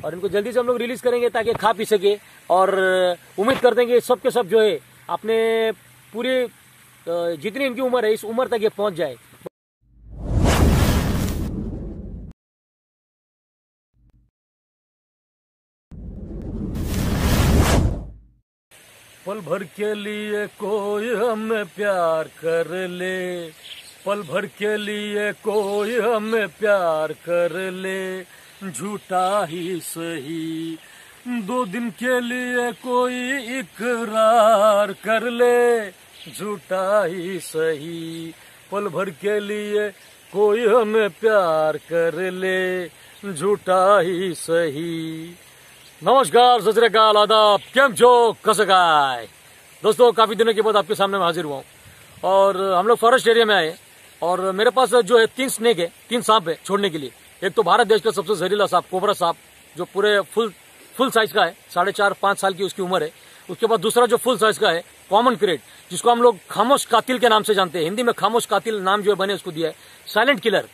और इनको जल्दी से हम लोग रिलीज करेंगे ताकि खा पी सके। और उम्मीद करते हैं कि सब के सब जो है अपने पूरी जितनी इनकी उम्र है इस उम्र तक ये पहुंच जाए। पल भर के लिए कोई हमें प्यार कर ले, पल भर के लिए कोई हमें प्यार कर ले, झूठा ही सही 2 दिन के लिए कोई इकरार कर ले, झूठा ही सही पल भर के लिए कोई हमें प्यार कर ले, झूठा ही सही। नमस्कार, सत श्री अकाल, आदाब, केम छो, कैसे काय दोस्तों। काफी दिनों के बाद आपके सामने मैं हाजिर हुआ हूँ और हम लोग फॉरेस्ट एरिया में आए और मेरे पास जो है 3 स्नेक है, 3 सांप है छोड़ने के लिए। एक तो भारत देश का सबसे जहरीला सांप कोबरा सांप जो पूरे फुल साइज का है, 4.5-5 साल की उसकी उम्र है। उसके बाद दूसरा जो फुल साइज का है कॉमन क्रेट, जिसको हम लोग खामोश कातिल के नाम से जानते हैं, हिंदी में खामोश कातिल नाम जो है बने उसको दिया है, साइलेंट किलर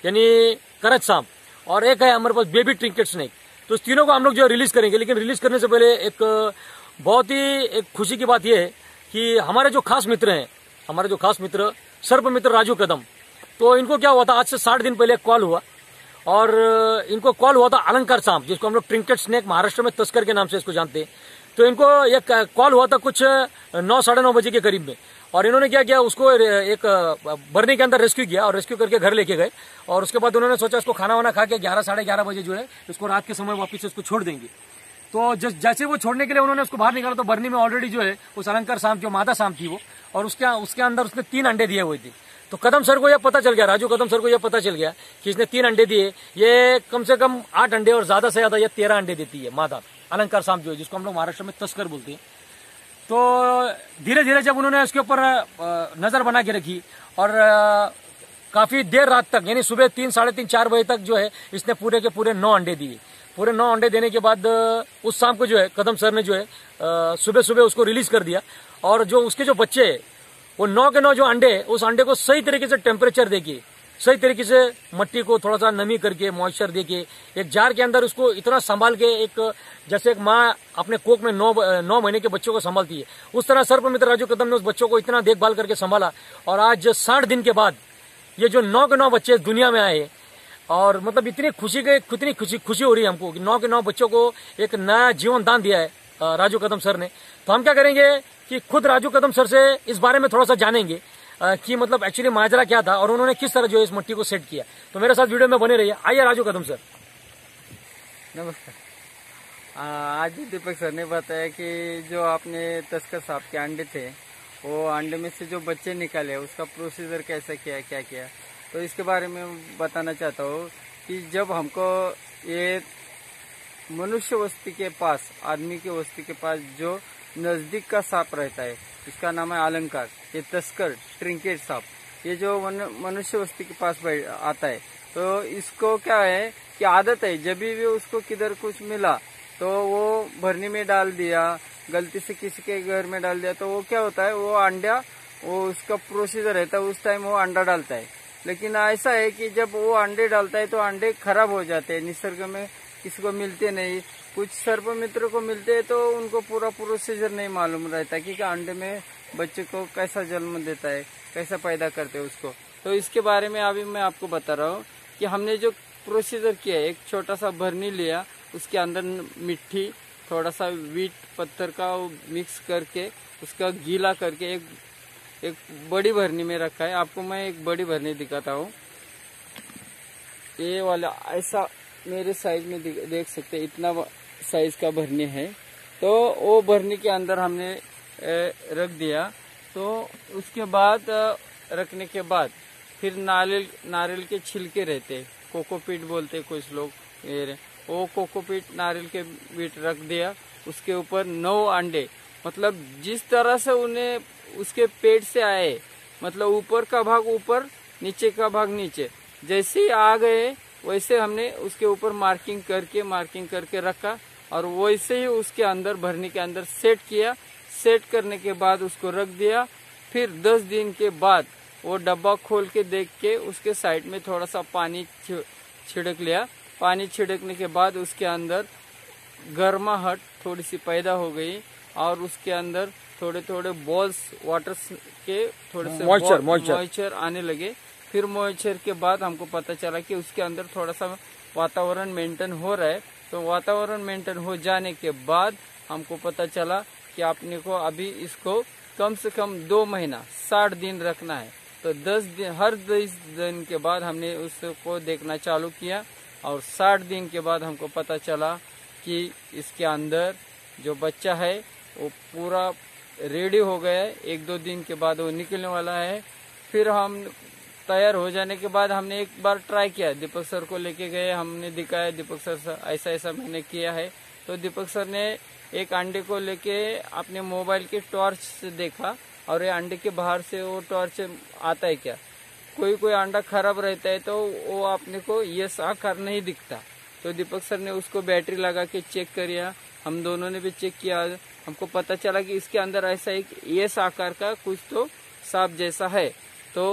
यानी करज सांप। और एक है हमारे पास बेबी ट्रिंकेट स्नेक। तो इस तीनों को हम लोग जो रिलीज करेंगे, लेकिन रिलीज करने से पहले एक बहुत ही एक खुशी की बात यह है कि हमारे जो खास मित्र हैं, हमारे जो खास मित्र सर्प मित्र राजू कदम, तो इनको क्या हुआ था, आज से 60 दिन पहले कॉल हुआ और इनको कॉल हुआ था अलंकार सांप, जिसको हम लोग ट्रिंकेट स्नेक महाराष्ट्र में तस्कर के नाम से इसको जानते हैं। तो इनको एक कॉल हुआ था कुछ 9-9:30 बजे के करीब में और इन्होंने क्या किया, उसको एक बरनी के अंदर रेस्क्यू किया और रेस्क्यू करके घर लेके गए। और उसके बाद उन्होंने सोचा इसको खाना वाना खा के 11-11:30 बजे जो है इसको रात के समय वापस इसको छोड़ देंगे। तो जैसे वो छोड़ने के लिए उन्होंने उसको बाहर निकाला तो बरनी में ऑलरेडी जो है उस अलंकार सांप जो मादा सांप थी वो, और उसके अंदर उसने 3 अंडे दिए हुए थे। तो कदम सर को यह पता चल गया, राजू कदम सर को यह पता चल गया कि इसने 3 अंडे दिए, ये कम से कम 8 अंडे और ज्यादा से ज्यादा ये 13 अंडे देती है मादा अलंकार सांप जो है, जिसको हम लोग महाराष्ट्र में तस्कर बोलते हैं। तो धीरे धीरे जब उन्होंने उसके ऊपर नजर बना के रखी और काफी देर रात तक यानी सुबह 3-3:30-4 बजे तक जो है इसने पूरे के पूरे 9 अंडे दिए। पूरे 9 अंडे देने के बाद उस शाम को जो है कदम सर ने जो है सुबह सुबह उसको रिलीज कर दिया। और जो उसके जो बच्चे वो 9 के 9 जो अंडे, उस अंडे को सही तरीके से टेम्परेचर देके, सही तरीके से मट्टी को थोड़ा सा नमी करके मॉइस्चर देके एक जार के अंदर उसको इतना संभाल के, एक जैसे एक माँ अपने कोख में 9 महीने के बच्चों को संभालती है, उस तरह सर्प मित्र राजू कदम ने उस बच्चों को इतना देखभाल करके संभाला। और आज 60 दिन के बाद ये जो 9 के 9 बच्चे दुनिया में आए और मतलब इतनी खुशी हो रही है हमको कि 9 के 9 बच्चों को एक नया जीवन दान दिया है राजू कदम सर ने। तो हम क्या करेंगे कि खुद राजू कदम सर से इस बारे में थोड़ा सा जानेंगे कि मतलब एक्चुअली माजरा क्या था और उन्होंने किस तरह जो है इस मट्टी को सेट किया। तो मेरे साथ वीडियो में बने रहिए। आइए राजू कदम सर। नमस्कार। आज दीपक सर ने बताया कि जो आपने तस्कर सांप के अंडे थे, वो अंडे में से जो बच्चे निकाले उसका प्रोसीजर कैसा किया, क्या किया, तो इसके बारे में बताना चाहता हूँ कि जब हमको ये मनुष्य बस्ती के पास, आदमी की बस्ती के पास जो नजदीक का सांप रहता है, इसका नाम है अलंकार, ये तस्कर ट्रिंकेट सांप, ये जो मनुष्य बस्ती के पास आता है, तो इसको क्या है कि आदत है, जब भी उसको किधर कुछ मिला तो वो भरनी में डाल दिया, गलती से किसी के घर में डाल दिया, तो वो क्या होता है, वो अंडा, वो उसका प्रोसीजर रहता है, उस टाइम वो अंडा डालता है। लेकिन ऐसा है कि जब वो अंडे डालता है तो अंडे खराब हो जाते हैं, निसर्ग में किसी को मिलते नहीं, कुछ सर्प मित्र को मिलते हैं तो उनको पूरा प्रोसीजर नहीं मालूम रहता कि अंडे में बच्चे को कैसा जन्म देता है, कैसा पैदा करते हैं उसको। तो इसके बारे में अभी मैं आपको बता रहा हूँ कि हमने जो प्रोसीजर किया है, एक छोटा सा भरनी लिया, उसके अंदर मिट्टी, थोड़ा सा वीट पत्थर का मिक्स करके उसका गीला करके एक बड़ी भरनी में रखा है। आपको मैं एक बड़ी भरनी दिखाता हूँ। ये वाला ऐसा मेरे साइज में देख सकते हैं, इतना साइज का भरनी है। तो वो भरनी के अंदर हमने रख दिया। तो उसके बाद रखने के बाद फिर नारियल के छिलके रहते, कोकोपीट बोलते कुछ लोग, वो कोकोपीट नारियल के बीट रख दिया। उसके ऊपर 9 अंडे, मतलब जिस तरह से उन्हें उसके पेट से आए, मतलब ऊपर का भाग ऊपर, नीचे का भाग नीचे, जैसे ही आ गए वैसे हमने उसके ऊपर मार्किंग करके रखा और वैसे ही उसके अंदर भरनी के अंदर सेट किया। सेट करने के बाद उसको रख दिया। फिर 10 दिन के बाद वो डब्बा खोल के देख के उसके साइड में थोड़ा सा पानी छिड़क लिया पानी छिड़कने के बाद उसके अंदर गर्माहट थोड़ी सी पैदा हो गई और उसके अंदर थोड़े थोड़े बॉल्स वाटर के थोड़े से मॉइस्चर आने लगे। फिर मॉइस्चर के बाद हमको पता चला कि उसके अंदर थोड़ा सा वातावरण मेंटेन हो रहा है। तो वातावरण मेंटेन हो जाने के बाद हमको पता चला कि आपने को अभी इसको कम से कम 2 महीना 60 दिन रखना है। तो 10 दिन, हर 10 दिन के बाद हमने उसको देखना चालू किया और 60 दिन के बाद हमको पता चला कि इसके अंदर जो बच्चा है वो पूरा रेडी हो गया है। 1-2 दिन के बाद वो निकलने वाला है। फिर हम तैयार हो जाने के बाद हमने एक बार ट्राई किया, दीपक सर को लेके गए, हमने दिखाया दीपक सर ऐसा ऐसा मैंने किया है। तो दीपक सर ने एक अंडे को लेके अपने मोबाइल के टॉर्च से देखा और ये अंडे के बाहर से वो टॉर्च आता है क्या, कोई कोई अंडा खराब रहता है तो वो अपने को ये आकार नहीं दिखता। तो दीपक सर ने उसको बैटरी लगा के चेक किया, हम दोनों ने भी चेक किया। हमको पता चला कि इसके अंदर ऐसा एक एस आकार का कुछ तो सांप जैसा है। तो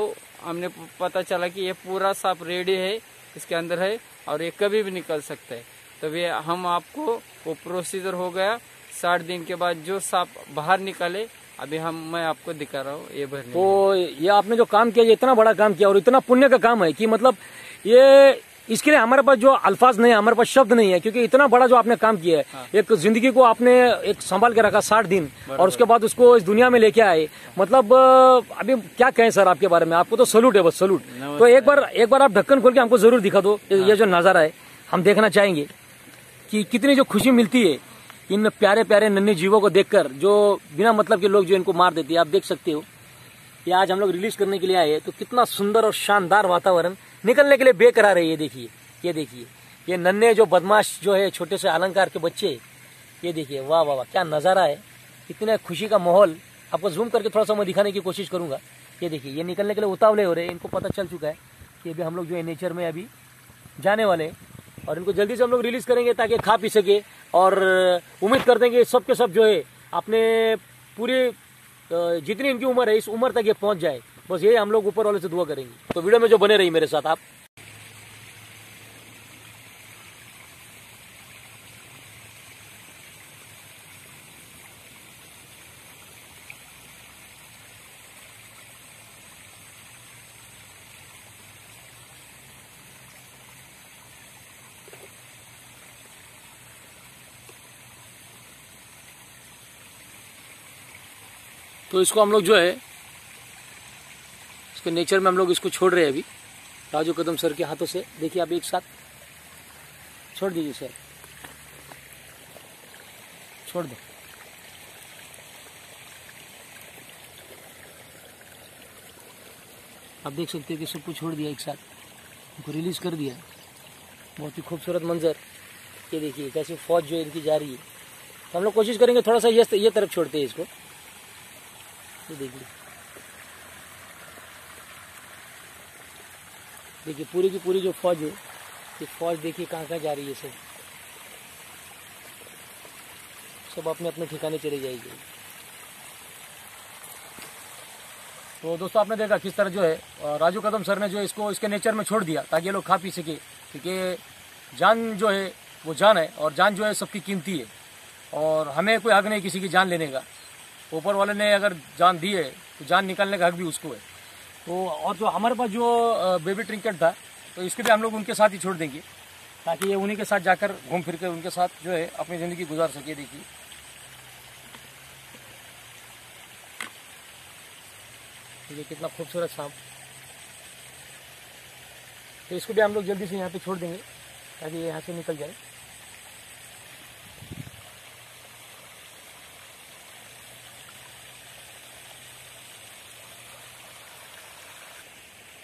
हमने पता चला कि ये पूरा सांप रेडी है, इसके अंदर है और ये कभी भी निकल सकता है। तो वे हम आपको वो प्रोसीजर हो गया। 60 दिन के बाद जो सांप बाहर निकले अभी मैं आपको दिखा रहा हूँ ये भरने। तो ये आपने जो काम किया, ये इतना बड़ा काम किया और इतना पुण्य का काम है कि मतलब ये इसके लिए हमारे पास जो अल्फाज नहीं है, हमारे पास शब्द नहीं है, क्योंकि इतना बड़ा जो आपने काम किया है। हाँ। एक जिंदगी को आपने एक संभाल के रखा 60 दिन और उसके बाद उसको इस दुनिया में लेके आए। मतलब अभी क्या कहें सर आपके बारे में, आपको तो सैल्यूट है, बस सैल्यूट। तो एक बार आप ढक्कन खोल के हमको जरूर दिखा दो। हाँ। ये जो नजारा है हम देखना चाहेंगे कि कितनी जो खुशी मिलती है इन प्यारे प्यारे नन्हे जीवों को देखकर, जो बिना मतलब के लोग जो इनको मार देते हैं। आप देख सकते हो कि आज हम लोग रिलीज करने के लिए आए तो कितना सुंदर और शानदार वातावरण, निकलने के लिए बेकरार है। ये देखिए, ये देखिए, ये नन्हे जो बदमाश जो है, छोटे से अलंकार के बच्चे, ये देखिए, वाह वाह वाह, क्या नजारा है, इतने खुशी का माहौल। आपको जूम करके थोड़ा सा मैं दिखाने की कोशिश करूंगा। ये देखिए, ये निकलने के लिए उतावले हो रहे हैं, इनको पता चल चुका है कि अभी हम लोग जो है नेचर में अभी जाने वाले हैं और इनको जल्दी से हम लोग रिलीज करेंगे ताकि खा पी सके। और उम्मीद करते हैं कि सब के सब जो है अपने पूरी जितनी इनकी उम्र है इस उम्र तक ये पहुंच जाए। बस ये हम लोग ऊपर वाले से दुआ करेंगे। तो वीडियो में जो बने रही मेरे साथ आप। तो इसको हम लोग जो है इसके नेचर में हम लोग इसको छोड़ रहे हैं अभी राजू कदम सर के हाथों से। देखिए आप एक साथ छोड़ दीजिए सर, छोड़ दो। आप देख सकते हो कि सबको छोड़ दिया एक साथ, उनको रिलीज कर दिया। बहुत ही खूबसूरत मंजर। ये देखिए कैसे फौज जो इनकी जा रही है। तो हम लोग कोशिश करेंगे थोड़ा सा ये तरफ छोड़ते हैं इसको। ये देखिए, देखिए पूरी की पूरी जो फौज है, ये फौज देखिए कहाँ कहाँ जा रही है। सब अपने अपने ठिकाने चले जाएगी। तो दोस्तों आपने देखा किस तरह जो है राजू कदम सर ने जो इसको इसके नेचर में छोड़ दिया ताकि ये लोग खा पी सके, क्योंकि जान जो है वो जान है और जान जो है सबकी कीमती है और हमें कोई हक नहीं किसी की जान लेने का। ऊपर वाले ने अगर जान दी है तो जान निकालने का हक भी उसको है। तो और जो हमारे पास जो बेबी ट्रिंकेट था तो इसके भी हम लोग उनके साथ ही छोड़ देंगे ताकि ये उन्हीं के साथ जाकर घूम फिर कर उनके साथ जो है अपनी ज़िंदगी गुजार सके। देखिए ये कितना खूबसूरत सांप। तो इसको भी हम लोग जल्दी से यहाँ पे छोड़ देंगे ताकि ये यहाँ से निकल जाए।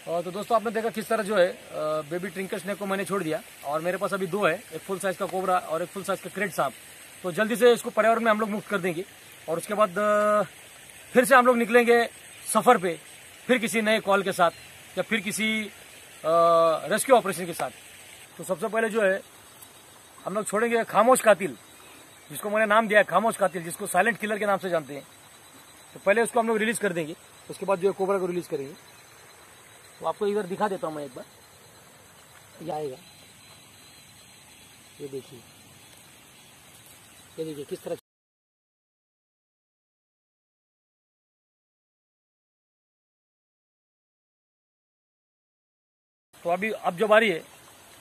और तो दोस्तों आपने देखा किस तरह जो है बेबी ट्रिंकर स्नेक को मैंने छोड़ दिया और मेरे पास अभी 2 है, एक फुल साइज का कोबरा और एक फुल साइज का क्रेट सांप। तो जल्दी से इसको पर्यावरण में हम लोग मुक्त कर देंगे और उसके बाद फिर से हम लोग निकलेंगे सफर पे, फिर किसी नए कॉल के साथ या फिर किसी रेस्क्यू ऑपरेशन के साथ। तो सबसे पहले जो है हम लोग छोड़ेंगे खामोश कातिल, जिसको मैंने नाम दिया है खामोश कातिल, जिसको साइलेंट किलर के नाम से जानते हैं। तो पहले उसको हम लोग रिलीज कर देंगे, उसके बाद जो है कोबरा को रिलीज करेंगे। तो आपको इधर दिखा देता हूँ मैं एक बार, ये आएगा। ये देखिए, ये देखिए किस तरह। तो अभी अब जब आ रही है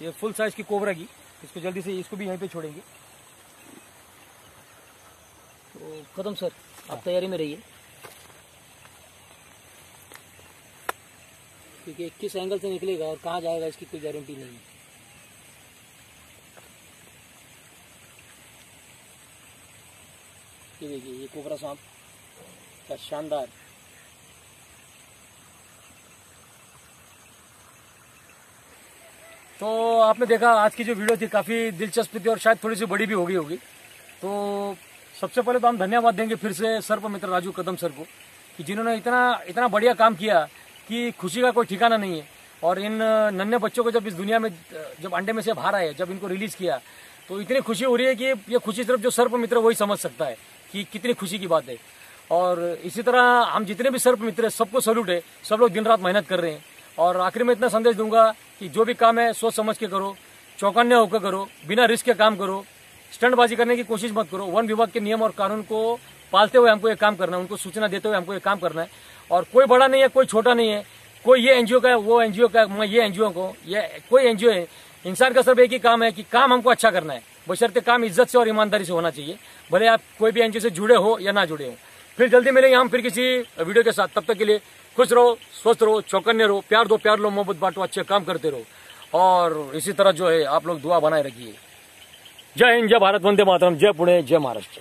ये फुल साइज की कोबरा की, इसको जल्दी से इसको भी यहीं पे छोड़ेंगे। तो कदम सर आप तैयारी में रहिए, क्योंकि किस एंगल से निकलेगा और कहाँ जाएगा इसकी कोई गारंटी नहीं है। ये देखिए ये कोबरा सांप का शानदार। तो आपने देखा आज की जो वीडियो थी काफी दिलचस्प थी और शायद थोड़ी सी बड़ी भी हो गई होगी। तो सबसे पहले तो हम धन्यवाद देंगे फिर से सर्प मित्र राजू कदम सर को, कि जिन्होंने इतना बढ़िया काम किया कि खुशी का कोई ठिकाना नहीं है। और इन नन्हे बच्चों को जब इस दुनिया में जब अंडे में से बाहर आए, जब इनको रिलीज किया, तो इतनी खुशी हो रही है कि ये खुशी सिर्फ जो सर्प मित्र वही समझ सकता है कि कितनी खुशी की बात है। और इसी तरह हम जितने भी सर्प मित्र हैं सबको सैल्यूट है, सब लोग दिन रात मेहनत कर रहे हैं। और आखिर में इतना संदेश दूंगा कि जो भी काम है सोच समझ के करो, चौकन्ने होकर करो, बिना रिस्क के काम करो, स्टंटबाजी करने की कोशिश मत करो। वन विभाग के नियम और कानून को पालते हुए हमको ये काम करना है, उनको सूचना देते हुए हमको ये काम करना है। और कोई बड़ा नहीं है, कोई छोटा नहीं है, कोई ये एनजीओ का है, वो एनजीओ का, मैं ये एनजीओ को, ये कोई एनजीओ है। इंसान का सिर्फ एक ही काम है कि काम हमको अच्छा करना है, बशर्ते काम इज्जत से और ईमानदारी से होना चाहिए, भले आप कोई भी एनजीओ से जुड़े हो या ना जुड़े हो। फिर जल्दी मिलेंगे हम फिर किसी वीडियो के साथ। तब तक के लिए खुश रहो, स्वस्थ रहो, चौकन्ने रहो, प्यार दो, प्यार लो, मोहब्बत बांटो, अच्छे काम करते रहो। और इसी तरह जो है आप लोग दुआ बनाए रखिए। जय हिंद, जय भारत, वंदे मातरम, जय पुणे, जय महाराष्ट्र।